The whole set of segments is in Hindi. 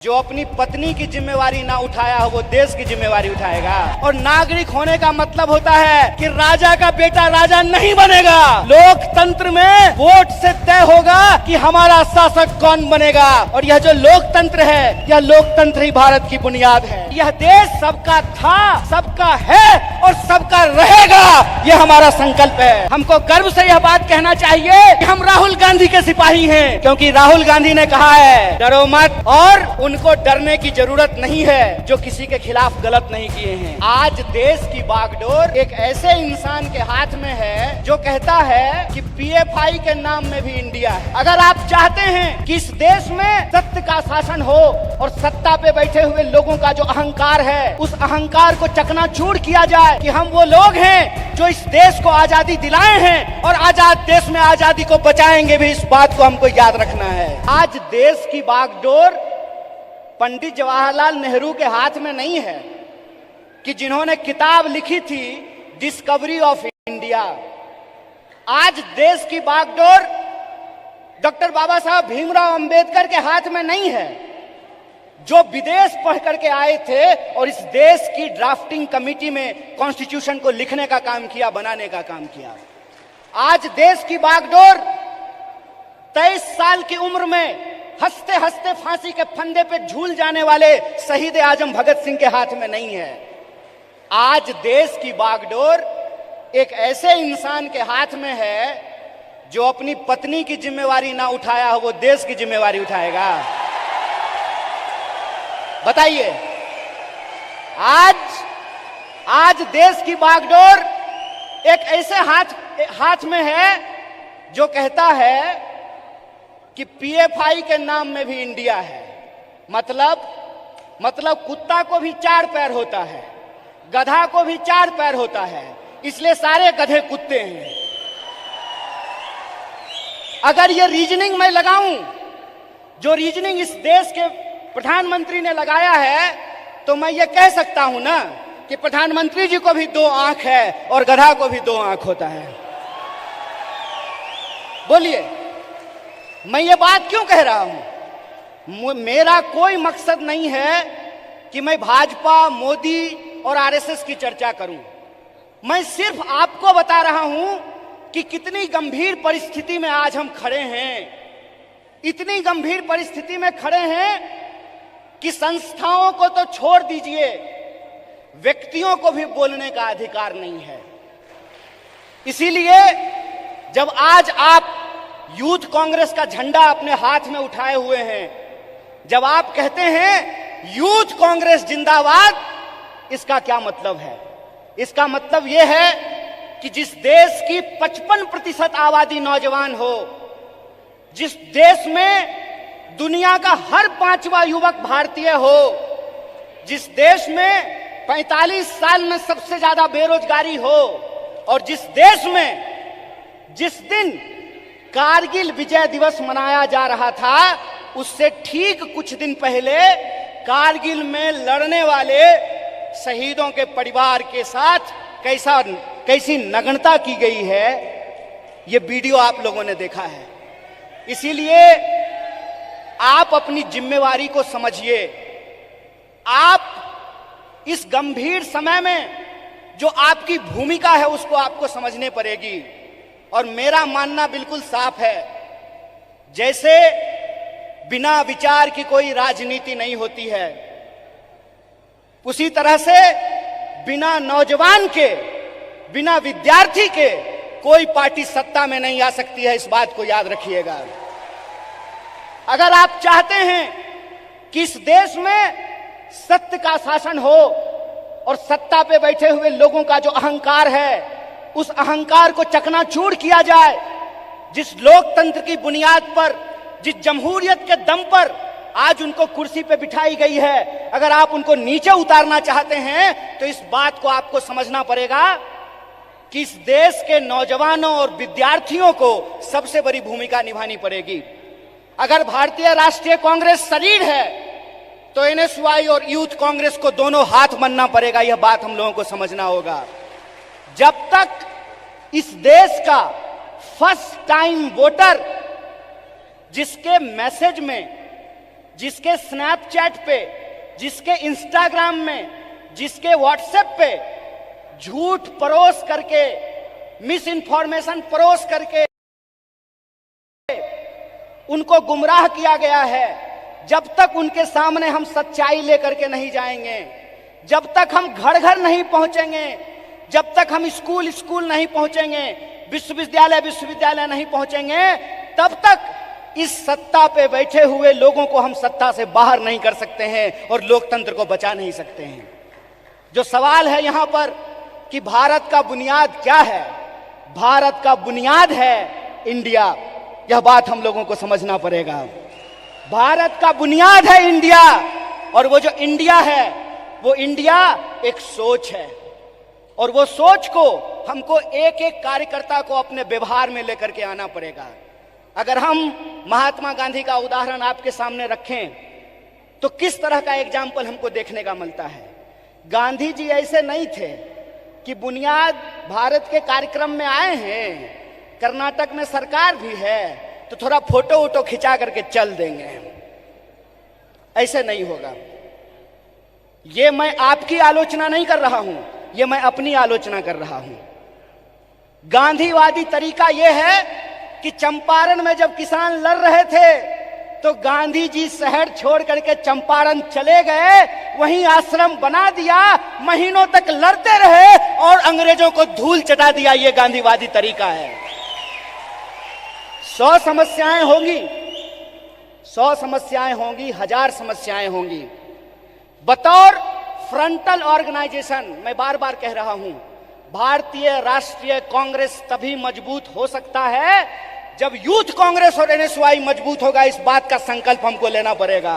जो अपनी पत्नी की जिम्मेवारी ना उठाया हो वो देश की जिम्मेवारी उठाएगा। और नागरिक होने का मतलब होता है कि राजा का बेटा राजा नहीं बनेगा। लोकतंत्र में वोट से तय होगा कि हमारा शासक कौन बनेगा। और यह जो लोकतंत्र है, यह लोकतंत्र ही भारत की बुनियाद है। यह देश सबका था, सबका है और सबका रहेगा, यह हमारा संकल्प है। हमको गर्व से यह बात कहना चाहिए कि हम राहुल गांधी के सिपाही हैं, क्योंकि राहुल गांधी ने कहा है डरो मत, और उनको डरने की जरूरत नहीं है जो किसी के खिलाफ गलत नहीं किए हैं। आज देश की बागडोर एक ऐसे इंसान के हाथ में है जो कहता है कि पीएफआई के नाम में भी इंडिया है। अगर आप चाहते हैं कि इस देश में सत्य का शासन हो और सत्ता पे बैठे हुए लोगों का जो अहंकार है, उस अहंकार को चकनाचूर किया जाए कि हम वो लोग हैं जो इस देश को आजादी दिलाए हैं और आजाद देश में आजादी को बचाएंगे भी, इस बात को हमको याद रखना है। आज देश की बागडोर पंडित जवाहरलाल नेहरू के हाथ में नहीं है कि जिन्होंने किताब लिखी थी डिस्कवरी ऑफ इंडिया। आज देश की बागडोर डॉक्टर बाबा साहब भीमराव अंबेडकर के हाथ में नहीं है, जो विदेश पढ़ करके आए थे और इस देश की ड्राफ्टिंग कमेटी में कॉन्स्टिट्यूशन को लिखने का काम किया, बनाने का काम किया। आज देश की बागडोर 23 साल की उम्र में हंसते हंसते फांसी के फंदे पे झूल जाने वाले शहीद आजम भगत सिंह के हाथ में नहीं है। आज देश की बागडोर एक ऐसे इंसान के हाथ में है जो अपनी पत्नी की जिम्मेवारी ना उठाया हो वो देश की जिम्मेवारी उठाएगा। बताइए, आज देश की बागडोर एक ऐसे हाथ में है जो कहता है कि पीएफआई के नाम में भी इंडिया है। मतलब कुत्ता को भी 4 पैर होता है, गधा को भी 4 पैर होता है, इसलिए सारे गधे कुत्ते हैं। अगर ये रीजनिंग मैं लगाऊं, जो रीजनिंग इस देश के प्रधानमंत्री ने लगाया है, तो मैं ये कह सकता हूं ना कि प्रधानमंत्री जी को भी 2 आंख है और गधा को भी 2 आंख होता है। बोलिए, मैं ये बात क्यों कह रहा हूं? मेरा कोई मकसद नहीं है कि मैं भाजपा, मोदी और आरएसएस की चर्चा करूं। मैं सिर्फ आपको बता रहा हूं कि कितनी गंभीर परिस्थिति में आज हम खड़े हैं। इतनी गंभीर परिस्थिति में खड़े हैं कि संस्थाओं को तो छोड़ दीजिए, व्यक्तियों को भी बोलने का अधिकार नहीं है। इसीलिए जब आज आप यूथ कांग्रेस का झंडा अपने हाथ में उठाए हुए हैं, जब आप कहते हैं यूथ कांग्रेस जिंदाबाद, इसका क्या मतलब है? इसका मतलब यह है कि जिस देश की 55% आबादी नौजवान हो, जिस देश में दुनिया का हर 5वां युवक भारतीय हो, जिस देश में 45 साल में सबसे ज्यादा बेरोजगारी हो, और जिस देश में जिस दिन कारगिल विजय दिवस मनाया जा रहा था, उससे ठीक कुछ दिन पहले कारगिल में लड़ने वाले शहीदों के परिवार के साथ कैसी नग्नता की गई है, ये वीडियो आप लोगों ने देखा है। इसीलिए आप अपनी जिम्मेवारी को समझिए। आप इस गंभीर समय में जो आपकी भूमिका है उसको आपको समझने पड़ेगी। और मेरा मानना बिल्कुल साफ है, जैसे बिना विचार की कोई राजनीति नहीं होती है, उसी तरह से बिना नौजवान के, बिना विद्यार्थी के कोई पार्टी सत्ता में नहीं आ सकती है। इस बात को याद रखिएगा। अगर आप चाहते हैं कि इस देश में सत्य का शासन हो और सत्ता पे बैठे हुए लोगों का जो अहंकार है, उस अहंकार को चकनाचूर किया जाए, जिस लोकतंत्र की बुनियाद पर, जिस जमहूरियत के दम पर आज उनको कुर्सी पे बिठाई गई है, अगर आप उनको नीचे उतारना चाहते हैं तो इस बात को आपको समझना पड़ेगा कि इस देश के नौजवानों और विद्यार्थियों को सबसे बड़ी भूमिका निभानी पड़ेगी। अगर भारतीय राष्ट्रीय कांग्रेस शरीर है तो एनएसयूआई और यूथ कांग्रेस को दोनों हाथ बनना पड़ेगा। यह बात हम लोगों को समझना होगा। जब तक इस देश का फर्स्ट टाइम वोटर, जिसके मैसेज में जिसके स्नैपचैट पे, जिसके इंस्टाग्राम में, जिसके व्हाट्सएप पे झूठ परोस करके, मिस इन्फॉर्मेशन परोस करके उनको गुमराह किया गया है, जब तक उनके सामने हम सच्चाई लेकर के नहीं जाएंगे, जब तक हम घर घर नहीं पहुंचेंगे, जब तक हम स्कूल स्कूल नहीं पहुंचेंगे, विश्वविद्यालय विश्वविद्यालय नहीं पहुंचेंगे, तब तक इस सत्ता पे बैठे हुए लोगों को हम सत्ता से बाहर नहीं कर सकते हैं और लोकतंत्र को बचा नहीं सकते हैं। जो सवाल है यहां पर कि भारत का बुनियाद क्या है, भारत का बुनियाद है इंडिया। यह बात हम लोगों को समझना पड़ेगा। भारत का बुनियाद है इंडिया, और वो जो इंडिया है, वो इंडिया एक सोच है, और वो सोच को हमको एक एक कार्यकर्ता को अपने व्यवहार में लेकर के आना पड़ेगा। अगर हम महात्मा गांधी का उदाहरण आपके सामने रखें तो किस तरह का एग्जाम्पल हमको देखने का मिलता है। गांधी जी ऐसे नहीं थे कि बुनियाद भारत के कार्यक्रम में आए हैं, कर्नाटक में सरकार भी है तो थोड़ा फोटो वोटो खिंचा करके चल देंगे, ऐसे नहीं होगा। ये मैं आपकी आलोचना नहीं कर रहा हूं, ये मैं अपनी आलोचना कर रहा हूं। गांधीवादी तरीका यह है कि चंपारण में जब किसान लड़ रहे थे तो गांधी जी शहर छोड़ करके चंपारण चले गए, वहीं आश्रम बना दिया, महीनों तक लड़ते रहे और अंग्रेजों को धूल चटा दिया। ये गांधीवादी तरीका है। 100 समस्याएं होंगी, 100 समस्याएं होंगी, 1000 समस्याएं होंगी। बतौर फ्रंटल ऑर्गेनाइजेशन मैं बार बार कह रहा हूं, भारतीय राष्ट्रीय कांग्रेस तभी मजबूत हो सकता है जब यूथ कांग्रेस और एनएसयूआई मजबूत होगा। इस बात का संकल्प हमको लेना पड़ेगा।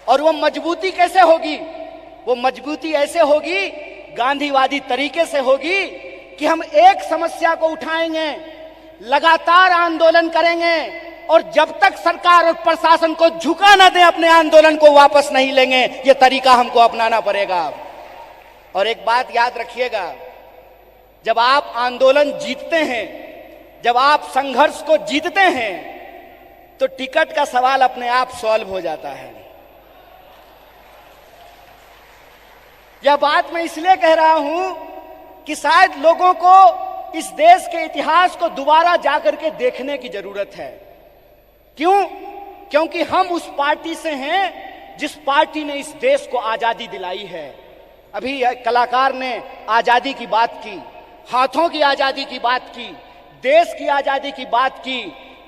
और वो मजबूती कैसे होगी? वो मजबूती ऐसे होगी, गांधीवादी तरीके से होगी कि हम एक समस्या को उठाएंगे, लगातार आंदोलन करेंगे, और जब तक सरकार और प्रशासन को झुका ना दे, अपने आंदोलन को वापस नहीं लेंगे। ये तरीका हमको अपनाना पड़ेगा। और एक बात याद रखिएगा, जब आप आंदोलन जीतते हैं, जब आप संघर्ष को जीतते हैं, तो टिकट का सवाल अपने आप सॉल्व हो जाता है। यह बात मैं इसलिए कह रहा हूं कि शायद लोगों को इस देश के इतिहास को दोबारा जाकर के देखने की जरूरत है। क्यों? क्योंकि हम उस पार्टी से हैं जिस पार्टी ने इस देश को आजादी दिलाई है। अभी कलाकार ने आजादी की बात की, हाथों की आजादी की बात की, देश की आजादी की बात की,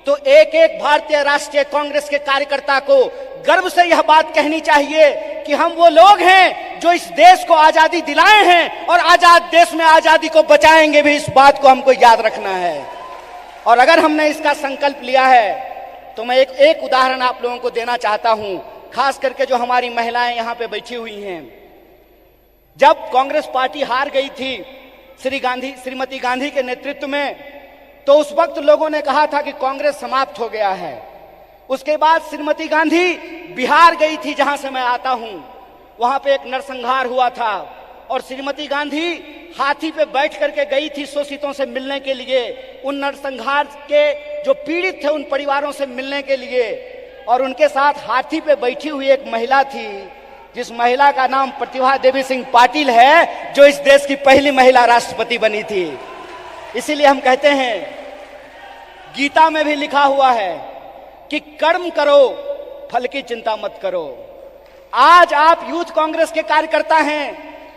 तो एक एक भारतीय राष्ट्रीय कांग्रेस के कार्यकर्ता को गर्व से यह बात कहनी चाहिए कि हम वो लोग हैं जो इस देश को आजादी दिलाए हैं और आजाद देश में आजादी को बचाएंगे भी। इस बात को हमको याद रखना है। और अगर हमने इसका संकल्प लिया है तो मैं एक उदाहरण आप लोगों को देना चाहता हूं, खास करके जो हमारी महिलाएं यहां पे बैठी हुई हैं। जब कांग्रेस पार्टी हार गई थी श्रीमती गांधी के नेतृत्व में, तो उस वक्त लोगों ने कहा था कि कांग्रेस समाप्त हो गया है। उसके बाद श्रीमती गांधी बिहार गई थी, जहां से मैं आता हूं। वहां पे एक नरसंहार हुआ था और श्रीमती गांधी हाथी पे बैठ करके गई थी शोषितों से मिलने के लिए, उन नरसंहार के जो पीड़ित थे उन परिवारों से मिलने के लिए। और उनके साथ हाथी पे बैठी हुई एक महिला थी, जिस महिला का नाम प्रतिभा देवी सिंह पाटिल है, जो इस देश की पहली महिला राष्ट्रपति बनी थी। इसीलिए हम कहते हैं, गीता में भी लिखा हुआ है कि कर्म करो, फल की चिंता मत करो। आज आप यूथ कांग्रेस के कार्यकर्ता हैं,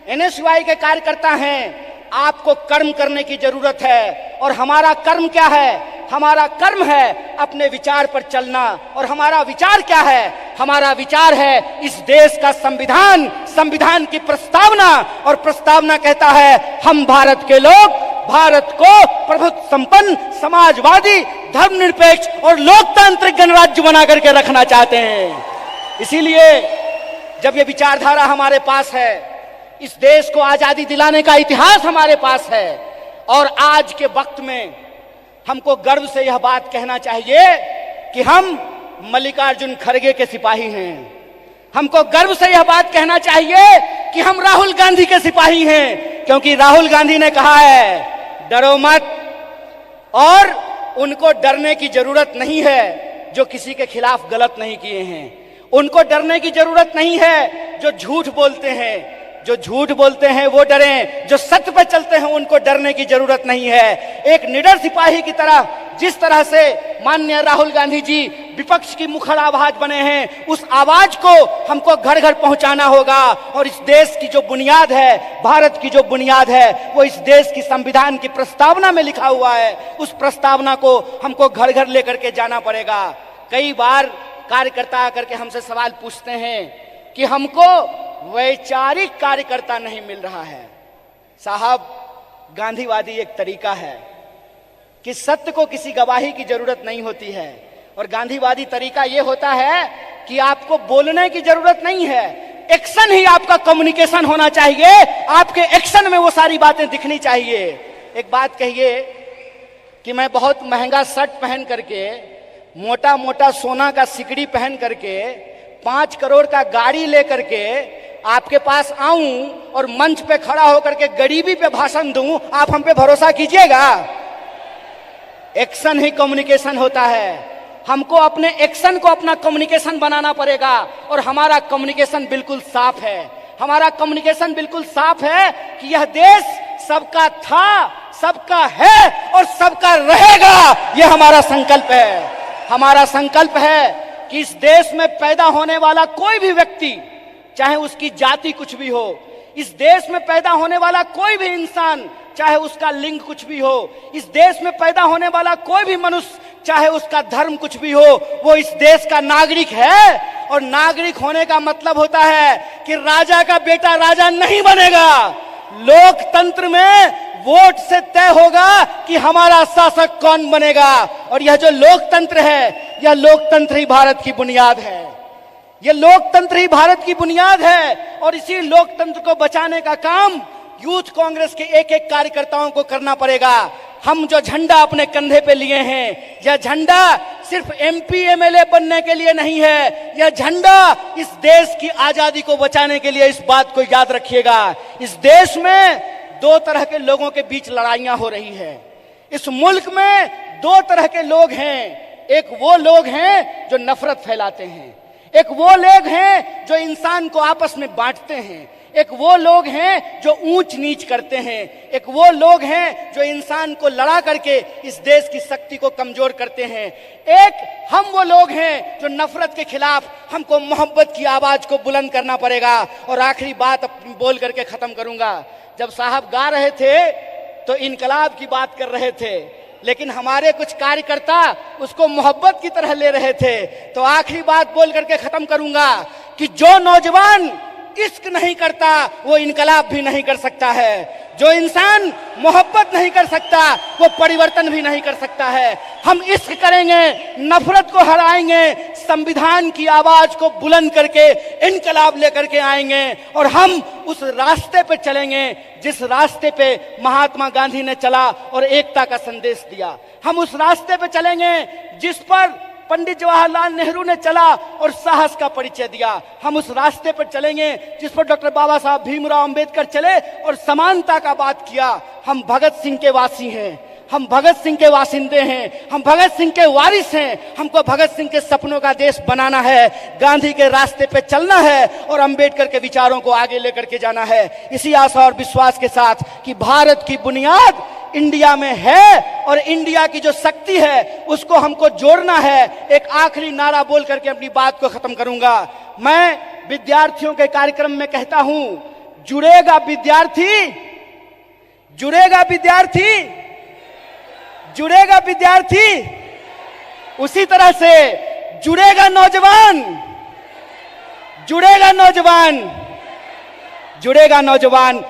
एनएसयूआई के कार्यकर्ता हैं, आपको कर्म करने की जरूरत है। और हमारा कर्म क्या है? हमारा कर्म है अपने विचार पर चलना। और हमारा विचार क्या है? हमारा विचार है इस देश का संविधान, संविधान की प्रस्तावना। और प्रस्तावना कहता है, हम भारत के लोग भारत को प्रभुत्व संपन्न, समाजवादी, धर्मनिरपेक्ष और लोकतांत्रिक गणराज्य बना करके रखना चाहते हैं। इसीलिए जब ये विचारधारा हमारे पास है, इस देश को आजादी दिलाने का इतिहास हमारे पास है, और आज के वक्त में हमको गर्व से यह बात कहना चाहिए कि हम मल्लिकार्जुन खड़गे के सिपाही हैं। हमको गर्व से यह बात कहना चाहिए कि हम राहुल गांधी के सिपाही हैं, क्योंकि राहुल गांधी ने कहा है, डरो मत। और उनको डरने की जरूरत नहीं है जो किसी के खिलाफ गलत नहीं किए हैं। उनको डरने की जरूरत नहीं है जो झूठ बोलते हैं। जो झूठ बोलते हैं वो डरें, जो सत्य पे चलते हैं उनको डरने की जरूरत नहीं है। एक निडर सिपाही की तरह जिस तरह से माननीय राहुल गांधी जी विपक्ष की मुखर आवाज बने हैं, उस आवाज को हमको घर घर पहुंचाना होगा। और इस देश की जो बुनियाद है, भारत की जो बुनियाद है, वो इस देश की संविधान की प्रस्तावना में लिखा हुआ है। उस प्रस्तावना को हमको घर घर लेकर के जाना पड़ेगा। कई बार कार्यकर्ता आकर के हमसे सवाल पूछते हैं कि हमको वैचारिक कार्यकर्ता नहीं मिल रहा है। साहब, गांधीवादी एक तरीका है कि सत्य को किसी गवाही की जरूरत नहीं होती है। और गांधीवादी तरीका यह होता है कि आपको बोलने की जरूरत नहीं है, एक्शन ही आपका कम्युनिकेशन होना चाहिए। आपके एक्शन में वो सारी बातें दिखनी चाहिए। एक बात कहिए कि मैं बहुत महंगा शर्ट पहन करके, मोटा मोटा सोना का सिकड़ी पहन करके, 5 करोड़ का गाड़ी लेकर के आपके पास आऊं और मंच पे खड़ा होकर के गरीबी पे भाषण दूं, आप हम पे भरोसा कीजिएगा? एक्शन ही कम्युनिकेशन होता है। हमको अपने एक्शन को अपना कम्युनिकेशन बनाना पड़ेगा। और हमारा कम्युनिकेशन बिल्कुल साफ है। हमारा कम्युनिकेशन बिल्कुल साफ है कि यह देश सबका था, सबका है और सबका रहेगा। यह हमारा संकल्प है। हमारा संकल्प है कि इस देश में पैदा होने वाला कोई भी व्यक्ति, चाहे उसकी जाति कुछ भी हो, इस देश में पैदा होने वाला कोई भी इंसान, चाहे उसका लिंग कुछ भी हो, इस देश में पैदा होने वाला कोई भी मनुष्य, चाहे उसका धर्म कुछ भी हो, वो इस देश का नागरिक है। और नागरिक होने का मतलब होता है कि राजा का बेटा राजा नहीं बनेगा। लोकतंत्र में वोट से तय होगा कि हमारा शासक कौन बनेगा। और यह जो लोकतंत्र है, यह लोकतंत्र ही भारत की बुनियाद है। यह लोकतंत्र ही भारत की बुनियाद है। और इसी लोकतंत्र को बचाने का काम यूथ कांग्रेस के एक एक कार्यकर्ताओं को करना पड़ेगा। हम जो झंडा अपने कंधे पे लिए हैं, यह झंडा सिर्फ एमपी एमएलए बनने के लिए नहीं है। यह झंडा इस देश की आजादी को बचाने के लिए। इस बात को याद रखिएगा। इस देश में 2 तरह के लोगों के बीच लड़ाइयां हो रही है। इस मुल्क में 2 तरह के लोग हैं। एक वो लोग हैं जो नफरत फैलाते हैं, एक वो लोग हैं जो इंसान को आपस में बांटते हैं, एक वो लोग हैं जो ऊंच नीच करते हैं, एक वो लोग हैं जो इंसान को लड़ा करके इस देश की शक्ति को कमजोर करते हैं। एक हम वो लोग हैं जो नफरत के खिलाफ हमको मोहब्बत की आवाज को बुलंद करना पड़ेगा। और आखिरी बात अपनी बोल करके खत्म करूंगा। जब साहब गा रहे थे तो इनकलाब की बात कर रहे थे, लेकिन हमारे कुछ कार्यकर्ता उसको मोहब्बत की तरह ले रहे थे। तो आखिरी बात बोल करके खत्म करूंगा कि जो नौजवान इश्क नहीं करता वो इनकलाब भी नहीं कर सकता है। जो इंसान मोहब्बत नहीं कर सकता वो परिवर्तन भी नहीं कर सकता है। हम इश्क करेंगे, नफरत को हराएंगे, संविधान की आवाज को बुलंद करके इनकलाब लेकर के आएंगे। और हम उस रास्ते पे चलेंगे जिस रास्ते पे महात्मा गांधी ने चला और एकता का संदेश दिया। हम उस रास्ते पे चलेंगे जिस पर पंडित जवाहरलाल नेहरू ने चला और साहस का परिचय दिया। हम उस रास्ते पर चलेंगे जिस पर डॉक्टर बाबा साहब भीमराव अंबेडकर चले और समानता का बात किया। हम भगत सिंह के वासी हैं, हम भगत सिंह के वासिंदे हैं, हम भगत सिंह के वारिस हैं। हमको भगत सिंह के सपनों का देश बनाना है, गांधी के रास्ते पे चलना है और अंबेडकर के विचारों को आगे लेकर के जाना है। इसी आशा और विश्वास के साथ कि भारत की बुनियाद इंडिया में है और इंडिया की जो शक्ति है उसको हमको जोड़ना है। एक आखिरी नारा बोल करके अपनी बात को खत्म करूंगा। मैं विद्यार्थियों के कार्यक्रम में कहता हूं, जुड़ेगा विद्यार्थी, जुड़ेगा विद्यार्थी, जुड़ेगा विद्यार्थी, उसी तरह से जुड़ेगा नौजवान, जुड़ेगा नौजवान, जुड़ेगा नौजवान।